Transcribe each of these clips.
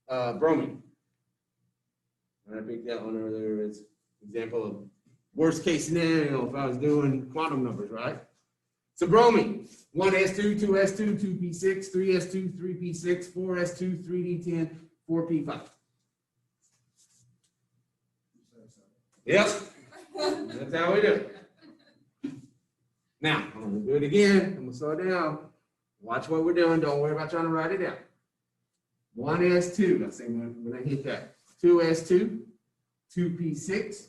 bromine. And I picked that one earlier as example of worst case scenario if I was doing quantum numbers, right? So bromine, 1s2, 2s2, 2p6, 3s2, 3p6, 4s2, 3d10, 4p5. Yep, that's how we do it. Now, I'm going to do it again. I'm going to slow it down. Watch what we're doing. Don't worry about trying to write it down. 1s2, let's see when I hit that. 2s2, 2p6,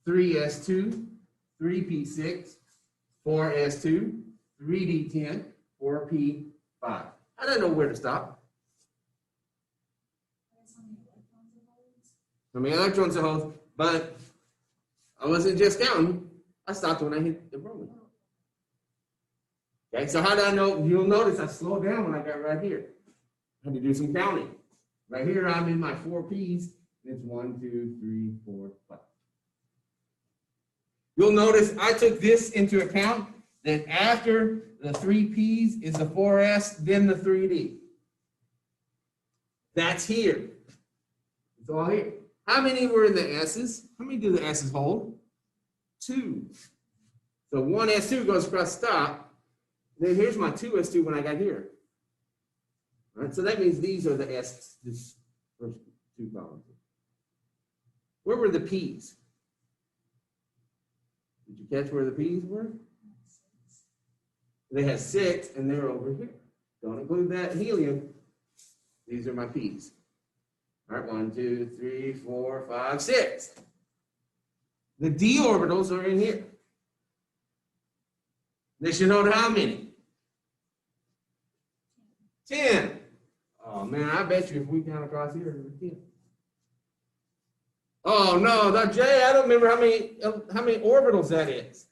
3s2, 3p6, 4s2, 3d10, 4p5. I don't know where to stop. How many electrons it holds, but I wasn't just counting. I stopped when I hit the bromine. Okay, so how do I know? You'll notice I slowed down when I got right here. I had to do some counting. Right here, I'm in my 4 P's. It's 1, 2, 3, 4, 5. You'll notice I took this into account that after the 3 P's is the 4S, then the 3D. That's here. It's all here. How many were in the S's? How many do the S's hold? 2. So 1s2 goes across the top. Then here's my 2s2 when I got here. All right, so that means these are the S's, this first 2 columns. Where were the P's? Did you catch where the P's were? They had 6 and they're over here. Don't include that helium. These are my P's. All right, 1, 2, 3, 4, 5, 6. The d orbitals are in here. They should hold how many? 10. Oh man, I bet you if we count across here, it's 10. Oh no, that J, I don't remember how many orbitals that is.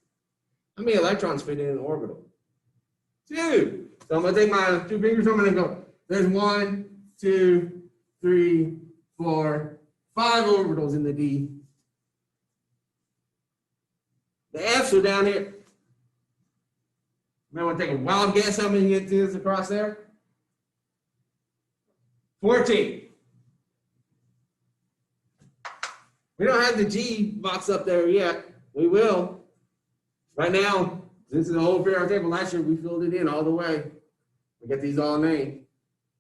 How many electrons fit in an orbital? 2. So I'm gonna take my 2 fingers, I'm gonna go, there's 1, 2, 3, 4, 5 orbitals in the D. The F's are down here. You want to take a wild guess how many it is across there? 14. We don't have the G box up there yet. We will. Right now, this is the whole periodic table. Last year we filled it in all the way. We got these all named.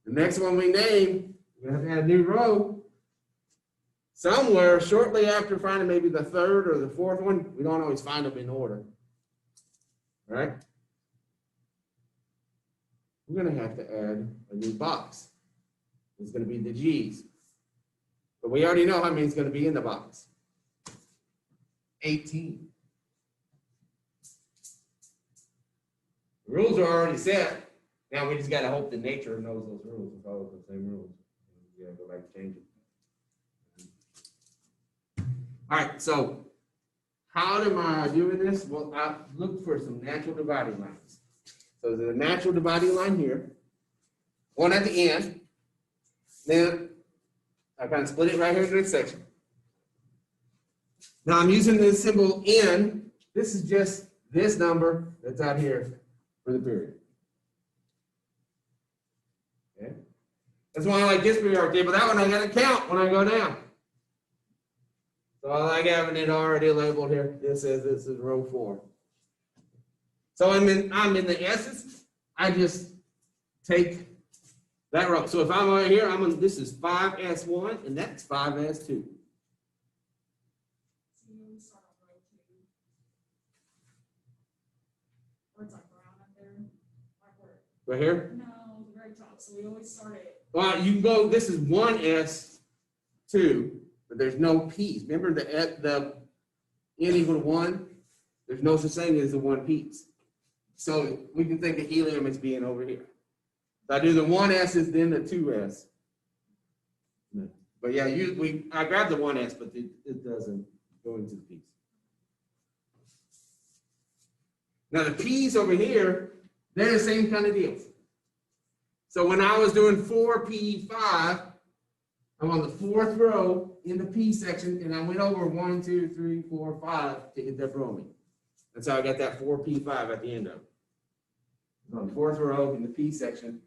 The next one we name, we have to add a new row. Somewhere shortly after finding maybe the 3rd or the 4th one, we don't always find them in order. Right? We're going to have to add a new box. It's going to be the G's. But we already know how many is going to be in the box. 18. The rules are already set. Now we just got to hope that nature knows those rules and follows the same rules. We got to go back and change it. All right, so how am I doing this? Well, I looked for some natural dividing lines. So there's a natural dividing line here, one at the end. Then I kind of split it right here in this section. Now I'm using this symbol N. This is just this number that's out here for the period. Okay. That's why I like this periodic table. That one I got to count when I go down. So I like having it already labeled here. This is row 4. So I'm in the S's. I just take that row. So if I'm over here, this is 5S1 and that's 5S2. So you always start on row 2. Or it's like brown up there. Like where? Right here? No, the very top. So we always start it. Well, you can go, this is 1S2, but there's no P's. Remember the N equal to 1? There's no such thing as the 1 P's. So we can think of helium as being over here. So I do the 1S's, then the 2S. But yeah, I grabbed the 1S, but it doesn't go into the P's. Now the P's over here, they're the same kind of deals. So when I was doing 4P5, I'm on the 4th row in the P section, and I went over 1, 2, 3, 4, 5 to hit that bromine. That's how I got that 4P5 at the end of it. On the 4th row in the P section,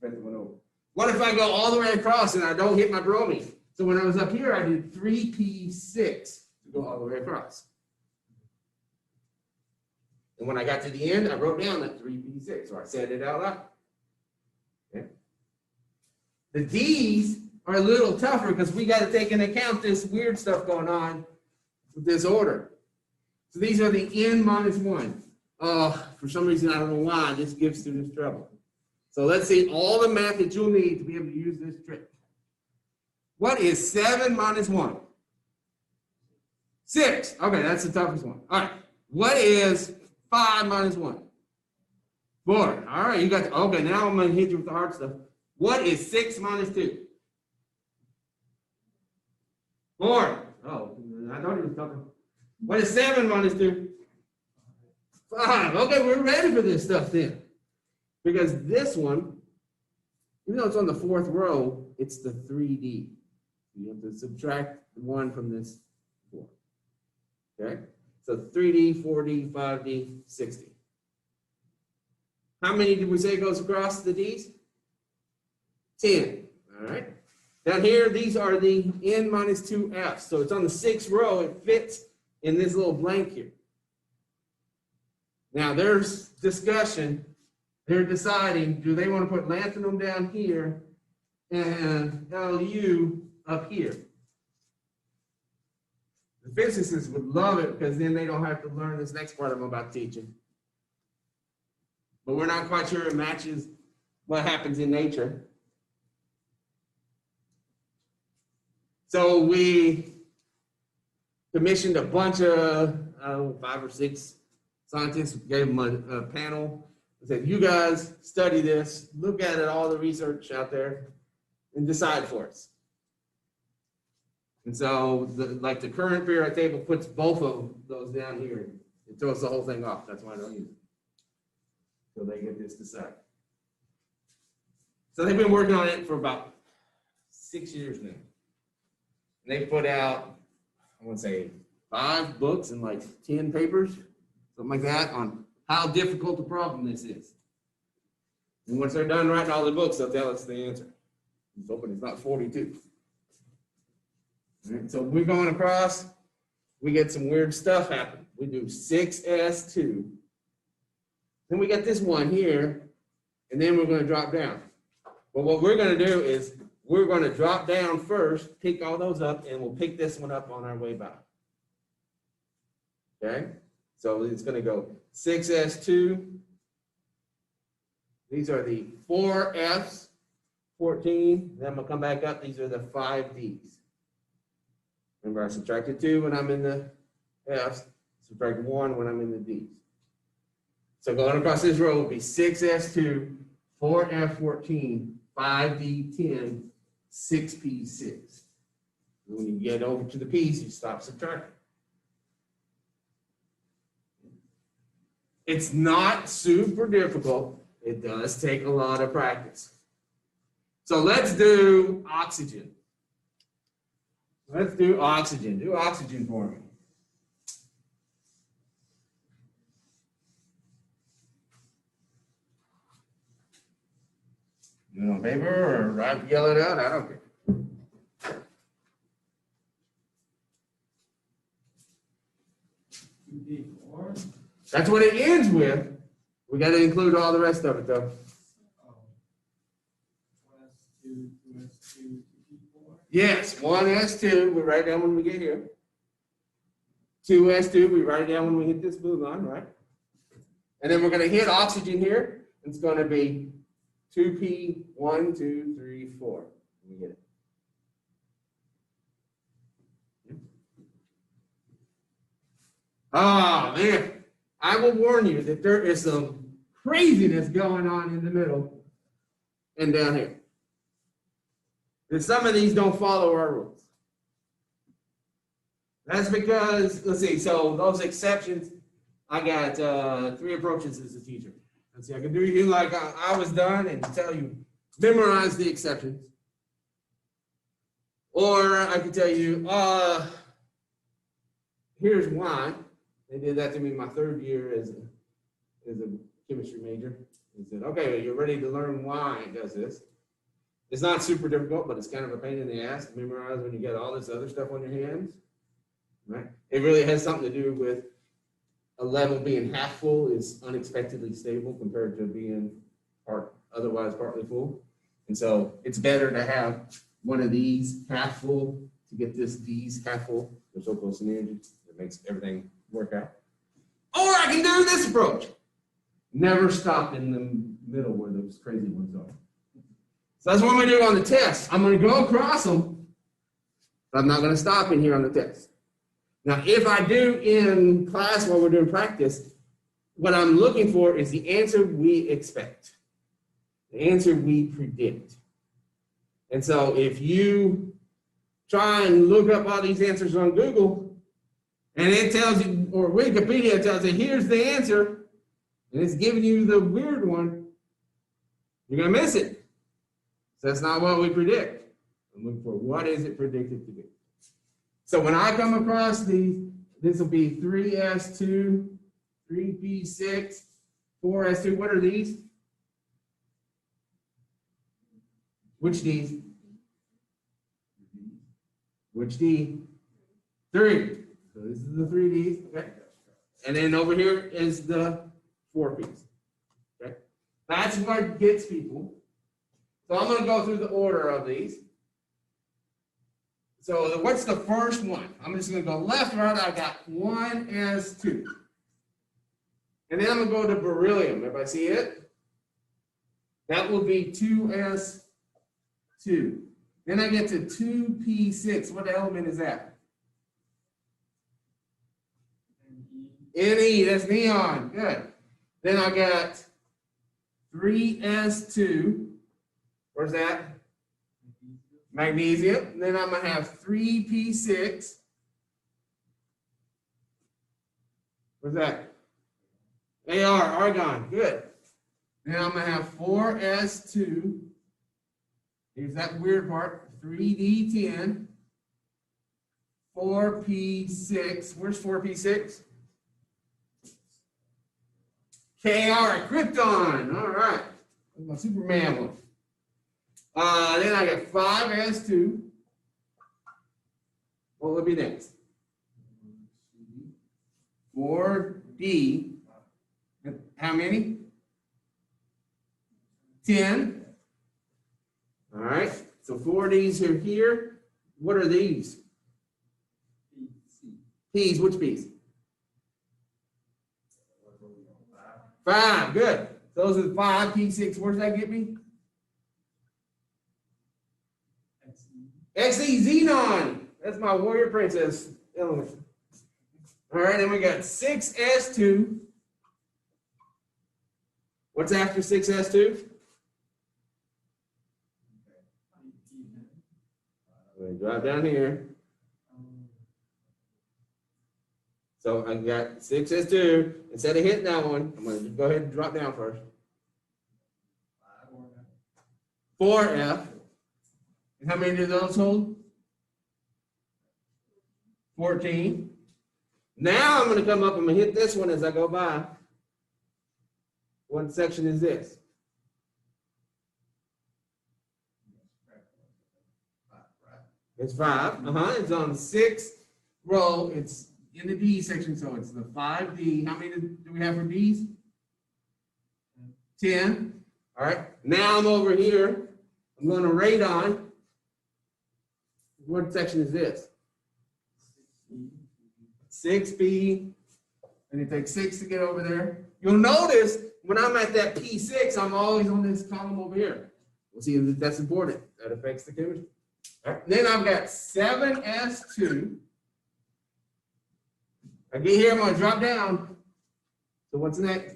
went over. What if I go all the way across and I don't hit my bromine? So when I was up here, I did 3p6 to go all the way across. And when I got to the end, I wrote down that 3p6, so I said it out loud. Okay. The D's are a little tougher because we got to take into account this weird stuff going on with this order. So these are the n minus 1. For some reason, I don't know why, this gives students trouble. So let's see all the math that you'll need to be able to use this trick. What is 7 minus 1? 6. Okay, that's the toughest one. All right. What is 5 minus 1? 4. All right, you got the, okay, now I'm going to hit you with the hard stuff. What is 6 minus 2? 4. Oh, I thought he was talking. What is 7 minus 2? 5. Okay, we're ready for this stuff then. Because this one, even though it's on the 4th row, it's the 3D. You have to subtract 1 from this 4. Okay? So 3D, 4D, 5D, 6D. How many did we say goes across the D's? 10. All right. Down here, these are the n minus 2f's. So it's on the 6th row. It fits in this little blank here. Now there's discussion. They're deciding, do they want to put lanthanum down here and Lu up here? The physicists would love it because then they don't have to learn this next part I'm about teaching. But we're not quite sure it matches what happens in nature. So we commissioned a bunch of 5 or 6 scientists, gave them a panel. I said, you guys study this, look at it, all the research out there, and decide for us. And so, like the current periodic table puts both of those down here. It throws the whole thing off. That's why I don't use it. So they get this decided. So they've been working on it for about 6 years now. And they put out, I want to say, 5 books and like 10 papers, something like that, on how difficult a problem this is. And once they're done writing all the books, they'll tell us the answer. Let's hoping it's not 42. All right, so we're going across, we get some weird stuff happen. We do 6s2. Then we get this one here, and then we're going to drop down. But what we're going to do is we're going to drop down first, pick all those up, and we'll pick this one up on our way by. Okay? So it's going to go 6s2. These are the 4f's, 14. Then I'm going to come back up. These are the 5d's. Remember, I subtracted 2 when I'm in the f's, subtract 1 when I'm in the d's. So going across this row will be 6s2, 4f14, 5d10, 6p6. When you get over to the p's, you stop subtracting. It's not super difficult. It does take a lot of practice. So let's do oxygen. Let's do oxygen. Do oxygen for me. You know, paper or write, yell it out, I don't care. That's what it ends with. We got to include all the rest of it, though. 1s2, 2s2, 2p4. Yes, 1s2, we write down when we get here. 2s2, we write it down when we hit this blue line, right? And then we're going to hit oxygen here. It's going to be 2p, 1, 2, 3, 4. We get it. Oh, man. I will warn you that there is some craziness going on in the middle and down here. And some of these don't follow our rules. That's because, let's see, so those exceptions, I got 3 approaches as a teacher. Let's see, I can do you like I was done and tell you, memorize the exceptions. Or I can tell you, here's why. They did that to me my 3rd year as a chemistry major. They said, okay, you're ready to learn why it does this. It's not super difficult, but it's kind of a pain in the ass to memorize when you got all this other stuff on your hands, right? It really has something to do with a level being half full is unexpectedly stable compared to being otherwise partly full. And so it's better to have one of these half full to get these half full. They're so close in energy, it makes everything work out. Or I can do this approach. Never stop in the middle where those crazy ones are. So that's what I'm going to do on the test. I'm going to go across them, but I'm not going to stop in here on the test. Now, if I do in class while we're doing practice, what I'm looking for is the answer we expect, the answer we predict. And so if you try and look up all these answers on Google, and it tells you, or Wikipedia tells you, here's the answer, and it's giving you the weird one, you're going to miss it. So that's not what we predict. I'm looking for what is it predicted to be. So when I come across these, this will be 3S2, 3P6, 4S2. What are these? Which D's? Which D? 3. So this is the 3 Ds. Okay. And then over here is the 4 Ps. Okay. That's what gets people. So I'm going to go through the order of these. So what's the first one? I'm just going to go left, right. I got 1S2. And then I'm going to go to beryllium. Everybody see it? That will be 2S2. Then I get to 2P6. What element is that? Ne. That's neon. Good. Then I got 3S2. Where's that? Magnesium. And then I'm going to have 3P6. Where's that? Argon. Good. Then I'm going to have 4S2. Here's that weird part. 3D10. 4P6. Where's 4P6? Kr, krypton. All right. That's my Superman one. Then I got 5S2. What would be next? 4D. How many? 10. All right. So 4Ds are here. What are these? P's. Which P's? 5. Good. Those are the 5. P6. Where does that get me? XE xenon. That's my warrior princess element. All right, then we got 6S2. What's after 6S2? I'm going to drop down here. So I got 6S2. Instead of hitting that one, I'm going to go ahead and drop down first. 4F. And how many do those hold? 14. Now I'm going to come up, I'm going to hit this one as I go by. What section is this? It's 5. It's on the 6th row. It's in the D section, so it's the 5D. How many do we have for Ds? 10. All right. Now I'm over here. I'm going to radon. What section is this? 6B. And it takes 6 to get over there. You'll notice when I'm at that P6, I'm always on this column over here. We'll see if that's important. That affects the chemistry. All right. Then I've got 7S2. I get here, I'm going to drop down. So what's next?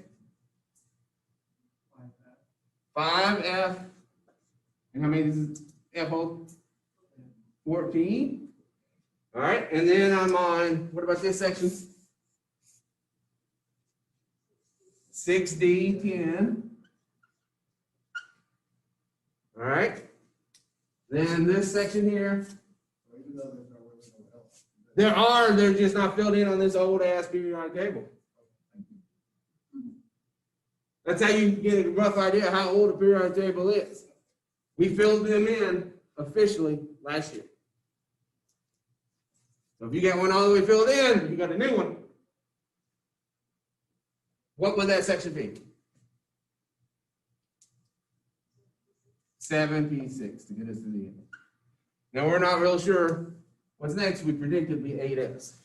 5F. And how many is F hold? 14. All right, and then I'm on, what about this section? 6D, 10. All right. Then this section here. They're just not filled in on this old ass periodic table. That's how you get a rough idea how old a periodic table is. We filled them in officially last year. So if you got one all the way filled in, you got a new one. What would that section be? 7P6 to get us to the end. Now we're not real sure what's next. We predict it'd be 8S.